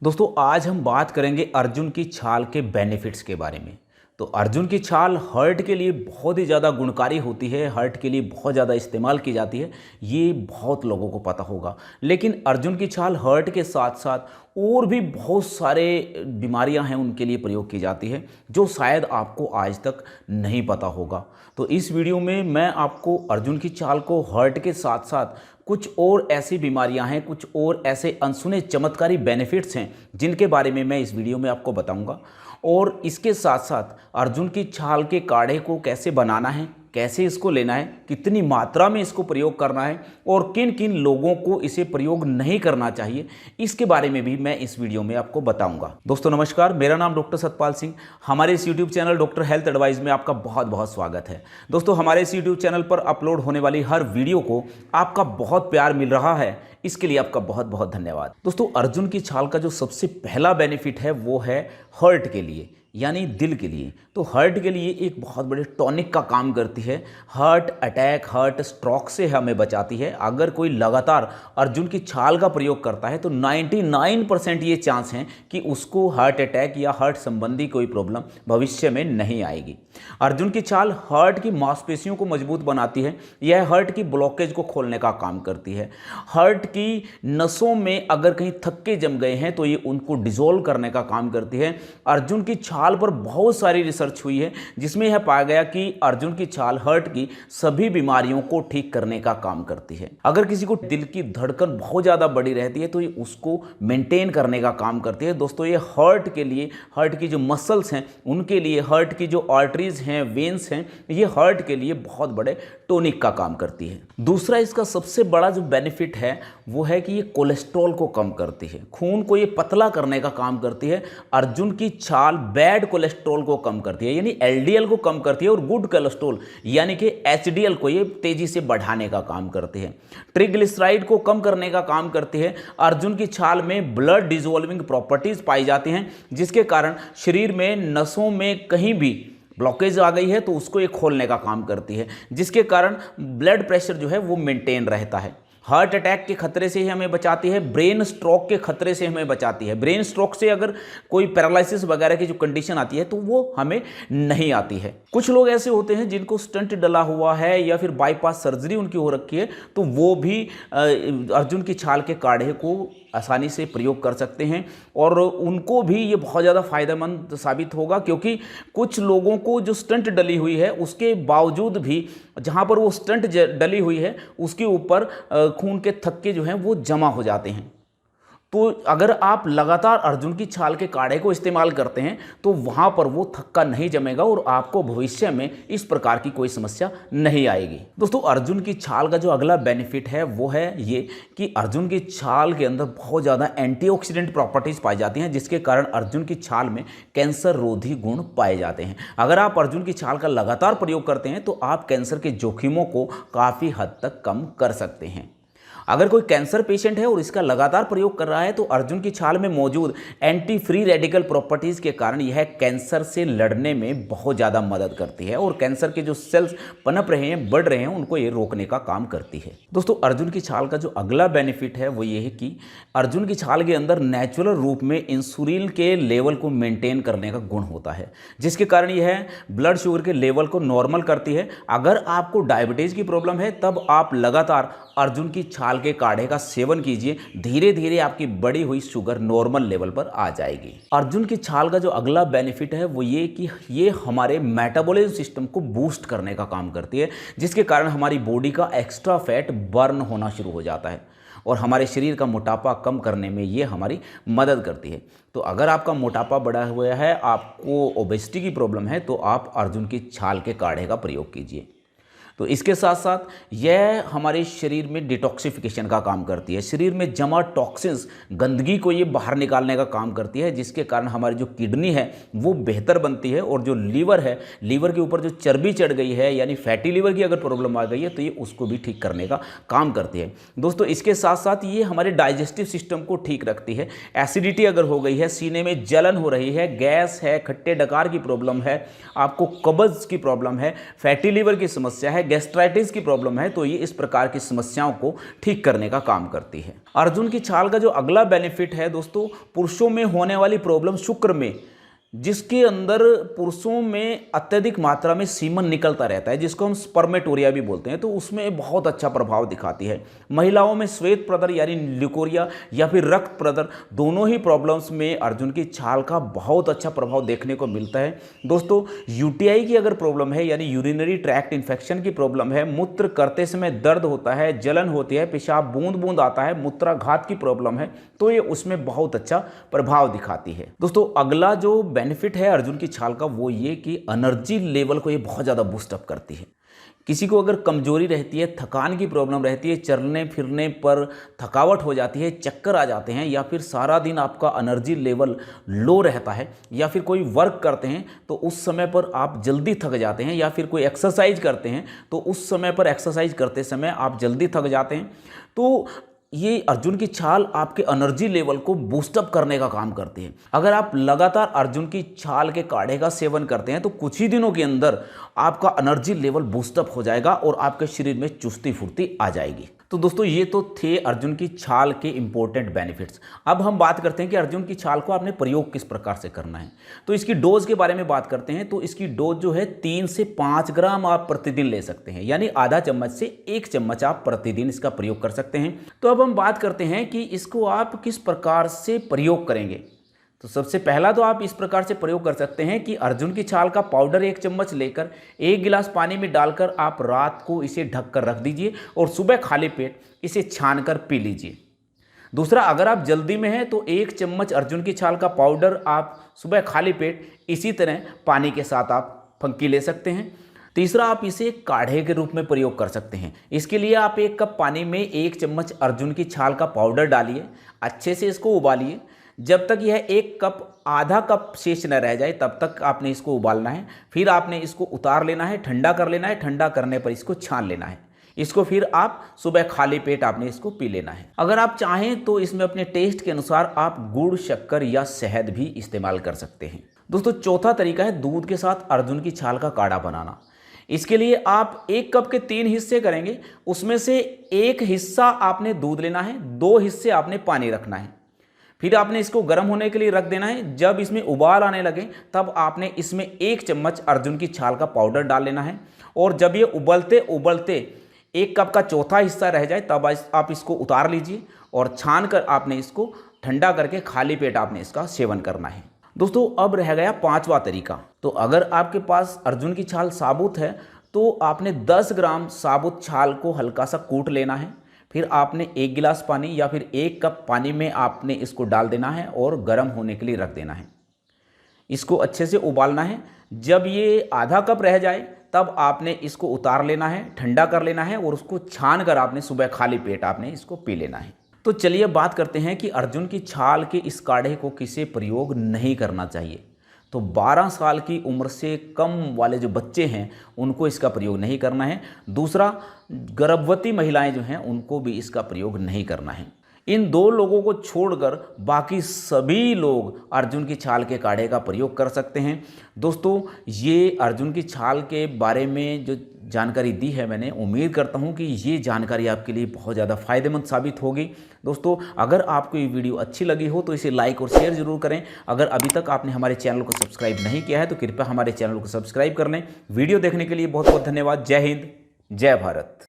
दोस्तों आज हम बात करेंगे अर्जुन की छाल के बेनिफिट्स के बारे में। तो अर्जुन की छाल हार्ट के लिए बहुत ही ज़्यादा गुणकारी होती है, हार्ट के लिए बहुत ज़्यादा इस्तेमाल की जाती है, ये बहुत लोगों को पता होगा। लेकिन अर्जुन की छाल हार्ट के साथ साथ और भी बहुत सारे बीमारियां हैं उनके लिए प्रयोग की जाती है, जो शायद आपको आज तक नहीं पता होगा। तो इस वीडियो में मैं आपको अर्जुन की छाल को हार्ट के साथ साथ कुछ और ऐसी बीमारियां हैं, कुछ और ऐसे अनसुने चमत्कारी बेनिफिट्स हैं जिनके बारे में मैं इस वीडियो में आपको बताऊंगा। और इसके साथ साथ अर्जुन की छाल के काढ़े को कैसे बनाना है, कैसे इसको लेना है, कितनी मात्रा में इसको प्रयोग करना है और किन किन लोगों को इसे प्रयोग नहीं करना चाहिए, इसके बारे में भी मैं इस वीडियो में आपको बताऊंगा। दोस्तों नमस्कार, मेरा नाम डॉक्टर सतपाल सिंह। हमारे इस YouTube channel doctor health advice में आपका बहुत बहुत स्वागत है। दोस्तों हमारे इस यूट्यूब चैनल पर अपलोड होने वाली हर वीडियो को आपका बहुत प्यार मिल रहा है, इसके लिए आपका बहुत बहुत धन्यवाद। दोस्तों अर्जुन की छाल का जो सबसे पहला बेनिफिट है वो है हार्ट के लिए, यानी दिल के लिए। तो हार्ट के लिए एक बहुत बड़े टॉनिक का काम करती है। हार्ट अटैक, हार्ट स्ट्रोक से हमें बचाती है। अगर कोई लगातार अर्जुन की छाल का प्रयोग करता है तो 99% ये चांस हैं कि उसको हार्ट अटैक या हार्ट संबंधी कोई प्रॉब्लम भविष्य में नहीं आएगी। अर्जुन की छाल हार्ट की मांसपेशियों को मजबूत बनाती है। यह हार्ट की ब्लॉकेज को खोलने का काम करती है। हार्ट की नसों में अगर कहीं थक्के जम गए हैं तो ये उनको डिसॉल्व करने का काम करती है। अर्जुन की छाल पर बहुत सारी रिसर्च हुई है जिसमें यह पाया गया कि अर्जुन की छाल हार्ट की सभी बीमारियों को ठीक करने का काम करती है। अगर किसी को दिल की धड़कन बहुत ज़्यादा बड़ी रहती है तो ये उसको मेंटेन करने का काम करती है। दोस्तों ये हार्ट के लिए, हार्ट की जो मसल्स हैं उनके लिए, हार्ट की जो आर्टरीज हैं, वेन्स हैं, ये हार्ट के लिए बहुत बड़े टॉनिक का काम करती है। दूसरा इसका सबसे बड़ा जो बेनिफिट है वो है कि ये कोलेस्ट्रॉल को कम करती है, खून को ये पतला करने का काम करती है। अर्जुन की छाल बैड कोलेस्ट्रॉल को कम करती है, यानी एलडीएल को कम करती है, और गुड कोलेस्ट्रॉल यानी कि एचडीएल को ये तेजी से बढ़ाने का काम करती है। ट्रिग्लिसराइड को कम करने का काम करती है। अर्जुन की छाल में ब्लड डिसॉल्विंग प्रॉपर्टीज पाई जाती हैं जिसके कारण शरीर में नसों में कहीं भी ब्लॉकेज आ गई है तो उसको ये खोलने का काम करती है, जिसके कारण ब्लड प्रेशर जो है वो मेंटेन रहता है। हार्ट अटैक के खतरे से ही हमें बचाती है। ब्रेन स्ट्रोक के खतरे से हमें बचाती है। ब्रेन स्ट्रोक से अगर कोई पैरालिसिस वगैरह की जो कंडीशन आती है तो वो हमें नहीं आती है। कुछ लोग ऐसे होते हैं जिनको स्टंट डला हुआ है या फिर बाईपास सर्जरी उनकी हो रखी है, तो वो भी अर्जुन की छाल के काढ़े को आसानी से प्रयोग कर सकते हैं और उनको भी ये बहुत ज़्यादा फायदेमंद साबित होगा, क्योंकि कुछ लोगों को जो स्टंट डली हुई है उसके बावजूद भी जहाँ पर वो स्टंट डली हुई है उसके ऊपर खून के थक्के जो हैं वो जमा हो जाते हैं। तो अगर आप लगातार अर्जुन की छाल के काढ़े को इस्तेमाल करते हैं तो वहाँ पर वो थक्का नहीं जमेगा और आपको भविष्य में इस प्रकार की कोई समस्या नहीं आएगी। दोस्तों अर्जुन की छाल का जो अगला बेनिफिट है वो है ये कि अर्जुन की छाल के अंदर बहुत ज़्यादा एंटीऑक्सीडेंट प्रॉपर्टीज़ पाई जाती हैं, जिसके कारण अर्जुन की छाल में कैंसर रोधी गुण पाए जाते हैं। अगर आप अर्जुन की छाल का लगातार प्रयोग करते हैं तो आप कैंसर के जोखिमों को काफ़ी हद तक कम कर सकते हैं। अगर कोई कैंसर पेशेंट है और इसका लगातार प्रयोग कर रहा है तो अर्जुन की छाल में मौजूद एंटी फ्री रेडिकल प्रॉपर्टीज़ के कारण यह कैंसर से लड़ने में बहुत ज़्यादा मदद करती है और कैंसर के जो सेल्स पनप रहे हैं, बढ़ रहे हैं, उनको ये रोकने का काम करती है। दोस्तों अर्जुन की छाल का जो अगला बेनिफिट है वो ये है कि अर्जुन की छाल के अंदर नेचुरल रूप में इंसुलिन के लेवल को मेंटेन करने का गुण होता है, जिसके कारण यह ब्लड शुगर के लेवल को नॉर्मल करती है। अगर आपको डायबिटीज़ की प्रॉब्लम है तब आप लगातार अर्जुन की छाल के काढ़े का सेवन कीजिए, धीरे धीरे आपकी बढ़ी हुई शुगर नॉर्मल लेवल पर आ जाएगी। अर्जुन की छाल का जो अगला बेनिफिट है वो ये कि ये हमारे मेटाबॉलिज्म सिस्टम को बूस्ट करने का काम करती है, जिसके कारण हमारी बॉडी का एक्स्ट्रा फैट बर्न होना शुरू हो जाता है और हमारे शरीर का मोटापा कम करने में ये हमारी मदद करती है। तो अगर आपका मोटापा बढ़ा हुआ है, आपको ओबेसिटी की प्रॉब्लम है, तो आप अर्जुन की छाल के काढ़े का प्रयोग कीजिए। तो इसके साथ साथ यह हमारे शरीर में डिटॉक्सिफिकेशन का काम करती है। शरीर में जमा टॉक्सिन्स, गंदगी को ये बाहर निकालने का काम करती है, जिसके कारण हमारी जो किडनी है वो बेहतर बनती है और जो लीवर है, लीवर के ऊपर जो चर्बी चढ़ गई है यानी फैटी लीवर की अगर प्रॉब्लम आ गई है तो ये उसको भी ठीक करने का काम करती है। दोस्तों इसके साथ साथ ये हमारे डाइजेस्टिव सिस्टम को ठीक रखती है। एसिडिटी अगर हो गई है, सीने में जलन हो रही है, गैस है, खट्टे डकार की प्रॉब्लम है, आपको कब्ज की प्रॉब्लम है, फैटी लीवर की समस्या है, गैस्ट्राइटिस की प्रॉब्लम है, तो ये इस प्रकार की समस्याओं को ठीक करने का काम करती है। अर्जुन की छाल का जो अगला बेनिफिट है दोस्तों, पुरुषों में होने वाली प्रॉब्लम शुक्र में, जिसके अंदर पुरुषों में अत्यधिक मात्रा में सीमन निकलता रहता है, जिसको हम स्पर्मेटोरिया भी बोलते हैं, तो उसमें बहुत अच्छा प्रभाव दिखाती है। महिलाओं में श्वेत प्रदर यानी ल्यूकोरिया या फिर रक्त प्रदर, दोनों ही प्रॉब्लम्स में अर्जुन की छाल का बहुत अच्छा प्रभाव देखने को मिलता है। दोस्तों, यूटीआई की अगर प्रॉब्लम है यानी यूरिनरी ट्रैक्ट इन्फेक्शन की प्रॉब्लम है, मूत्र करते समय दर्द होता है, जलन होती है, पेशाब बूंद बूंद आता है, मूत्राघात की प्रॉब्लम है, तो ये उसमें बहुत अच्छा प्रभाव दिखाती है। दोस्तों, अगला जो बेनिफिट है अर्जुन की छाल का वो ये कि एनर्जी लेवल को ये बहुत ज़्यादा बूस्ट अप करती है। किसी को अगर कमजोरी रहती है, थकान की प्रॉब्लम रहती है, चलने फिरने पर थकावट हो जाती है, चक्कर आ जाते हैं, या फिर सारा दिन आपका एनर्जी लेवल लो रहता है, या फिर कोई वर्क करते हैं तो उस समय पर आप जल्दी थक जाते हैं, या फिर कोई एक्सरसाइज करते हैं तो उस समय पर एक्सरसाइज करते समय आप जल्दी थक जाते हैं, तो ये अर्जुन की छाल आपके एनर्जी लेवल को बूस्टअप करने का काम करती है। अगर आप लगातार अर्जुन की छाल के काढ़े का सेवन करते हैं तो कुछ ही दिनों के अंदर आपका एनर्जी लेवल बूस्टअप हो जाएगा और आपके शरीर में चुस्ती फुर्ती आ जाएगी। तो दोस्तों, ये तो थे अर्जुन की छाल के इंपॉर्टेंट बेनिफिट्स। अब हम बात करते हैं कि अर्जुन की छाल को आपने प्रयोग किस प्रकार से करना है। तो इसकी डोज के बारे में बात करते हैं। तो इसकी डोज जो है 3 से 5 ग्राम आप प्रतिदिन ले सकते हैं, यानी आधा चम्मच से 1 चम्मच आप प्रतिदिन इसका प्रयोग कर सकते हैं। तो अब हम बात करते हैं कि इसको आप किस प्रकार से प्रयोग करेंगे। तो सबसे पहला तो आप इस प्रकार से प्रयोग कर सकते हैं कि अर्जुन की छाल का पाउडर 1 चम्मच लेकर 1 गिलास पानी में डालकर आप रात को इसे ढक कर रख दीजिए और सुबह खाली पेट इसे छान कर पी लीजिए। दूसरा, अगर आप जल्दी में हैं तो 1 चम्मच अर्जुन की छाल का पाउडर आप सुबह खाली पेट इसी तरह पानी के साथ आप फंकी ले सकते हैं। तीसरा, आप इसे काढ़े के रूप में प्रयोग कर सकते हैं। इसके लिए आप 1 कप पानी में 1 चम्मच अर्जुन की छाल का पाउडर डालिए, अच्छे से इसको उबालिए। जब तक यह 1 कप आधा कप शेष न रह जाए तब तक आपने इसको उबालना है। फिर आपने इसको उतार लेना है, ठंडा कर लेना है, ठंडा करने पर इसको छान लेना है। इसको फिर आप सुबह खाली पेट आपने इसको पी लेना है। अगर आप चाहें तो इसमें अपने टेस्ट के अनुसार आप गुड़, शक्कर या शहद भी इस्तेमाल कर सकते हैं। दोस्तों, चौथा तरीका है दूध के साथ अर्जुन की छाल का काढ़ा बनाना। इसके लिए आप 1 कप के 3 हिस्से करेंगे, उसमें से 1 हिस्सा आपने दूध लेना है, 2 हिस्से आपने पानी रखना है। फिर आपने इसको गर्म होने के लिए रख देना है। जब इसमें उबाल आने लगे तब आपने इसमें 1 चम्मच अर्जुन की छाल का पाउडर डाल लेना है, और जब ये उबलते उबलते 1 कप का चौथा हिस्सा रह जाए तब आप इसको उतार लीजिए और छान कर आपने इसको ठंडा करके खाली पेट आपने इसका सेवन करना है। दोस्तों, अब रह गया 5वां तरीका। तो अगर आपके पास अर्जुन की छाल साबुत है तो आपने 10 ग्राम साबुत छाल को हल्का सा कूट लेना है। फिर आपने 1 गिलास पानी या फिर 1 कप पानी में आपने इसको डाल देना है और गर्म होने के लिए रख देना है। इसको अच्छे से उबालना है। जब ये आधा कप रह जाए तब आपने इसको उतार लेना है, ठंडा कर लेना है और उसको छान कर आपने सुबह खाली पेट आपने इसको पी लेना है। तो चलिए बात करते हैं कि अर्जुन की छाल के इस काढ़े को किसे प्रयोग नहीं करना चाहिए। तो 12 साल की उम्र से कम वाले जो बच्चे हैं उनको इसका प्रयोग नहीं करना है। दूसरा, गर्भवती महिलाएं जो हैं उनको भी इसका प्रयोग नहीं करना है। इन 2 लोगों को छोड़कर बाकी सभी लोग अर्जुन की छाल के काढ़े का प्रयोग कर सकते हैं। दोस्तों, ये अर्जुन की छाल के बारे में जो जानकारी दी है मैंने, उम्मीद करता हूँ कि ये जानकारी आपके लिए बहुत ज़्यादा फ़ायदेमंद साबित होगी। दोस्तों, अगर आपको ये वीडियो अच्छी लगी हो तो इसे लाइक और शेयर ज़रूर करें। अगर अभी तक आपने हमारे चैनल को सब्सक्राइब नहीं किया है तो कृपया हमारे चैनल को सब्सक्राइब कर लें। वीडियो देखने के लिए बहुत बहुत धन्यवाद। जय हिंद, जय भारत।